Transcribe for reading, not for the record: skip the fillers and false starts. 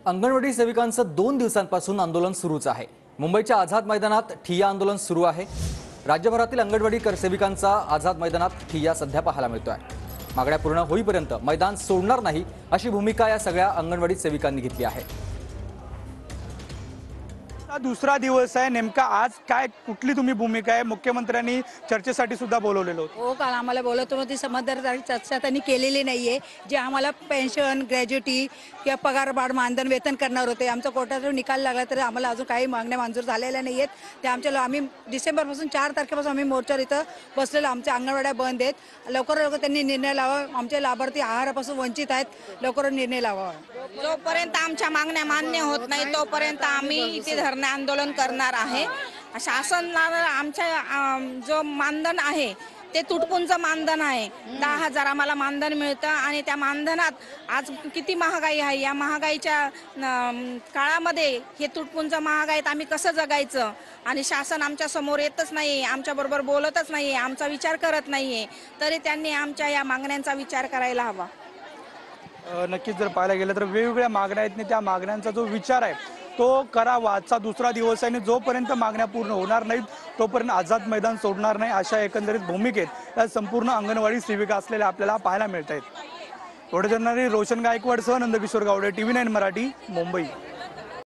अंगणवाडी सेविकांचं 2 दिवसांपासून आंदोलन सुरूच आहे। मुंबईच्या आझाद मैदानात ठिय्या आंदोलन सुरू आहे। राज्यभरातील अंगणवाडी सेविकांचा आझाद मैदानात ठिय्या सध्या पाहायला मिळतोय। मागण्या पूर्ण होईपर्यंत मैदान सोडणार नाही अशी भूमिका या सगळ्या अंगणवाडी सेविकांनी घेतली आहे। दुसरा दिवस आहे, नेमका आज काय कुठली तुम्ही भूमिका आहे? मुख्यमंत्र्यांनी चर्चेसाठी सुद्धा बोलवलेलं होतं। हो, काल आम्हाला बोलवतो मग ती समजदार चर्चा त्यांनी केलेली नाहीये। जे आम्हाला पेन्शन, ग्रॅज्युटी किंवा पगार वाढ, मानधन, वेतन करणार होते, आमचा कोर्टाचा निकाल लागला तरी आम्हाला अजून काही मागण्या मंजूर झालेल्या नाहीयेत। ते आम्ही डिसेंबरपासून 4 तारखेपासून आम्ही मोर्चावर इथं बसलेलो, आमच्या अंगणवाड्या बंद आहेत। लवकरात लवकर त्यांनी निर्णय लावा, आमचे लाभार्थी आहारापासून वंचित आहेत, लवकर निर्णय लावा। जोपर्यंत आमच्या मागण्या मान्य होत नाही तोपर्यंत आम्ही इथे धरणे आंदोलन करणार आहे। शासनाला आमच्या जो मानधन आहे ते तुटपुंचं मानधन आहे। 10,000 आम्हाला मानधन मिळतं आणि त्या मानधनात आज किती महागाई आहे, या महागाईच्या काळामध्ये हे तुटपुंचं महागाईत आम्ही कसं जगायचं? आणि शासन आमच्या समोर येतच नाही, आमच्या बरोबर बोलतच नाही, आमचा विचार करत नाहीये। तरी त्यांनी आमच्या या मागण्यांचा विचार करायला हवा। नक्कीच जर पाहायला गेलं तर वेगवेगळ्या मागण्या आहेत, त्या मागण्यांचा जो विचार आहे तो करावा। आजचा दुसरा दिवस आहे आणि जोपर्यंत मागण्या पूर्ण होणार नाहीत तोपर्यंत आझाद मैदान सोडणार नाही अशा एकंदरीत भूमिकेत या संपूर्ण अंगणवाडी सेविका असलेल्या आपल्याला पाहायला मिळत आहेत। रोशन गायकवाडसह नंदकिशोर गावडे, TV9 मराठी, मुंबई।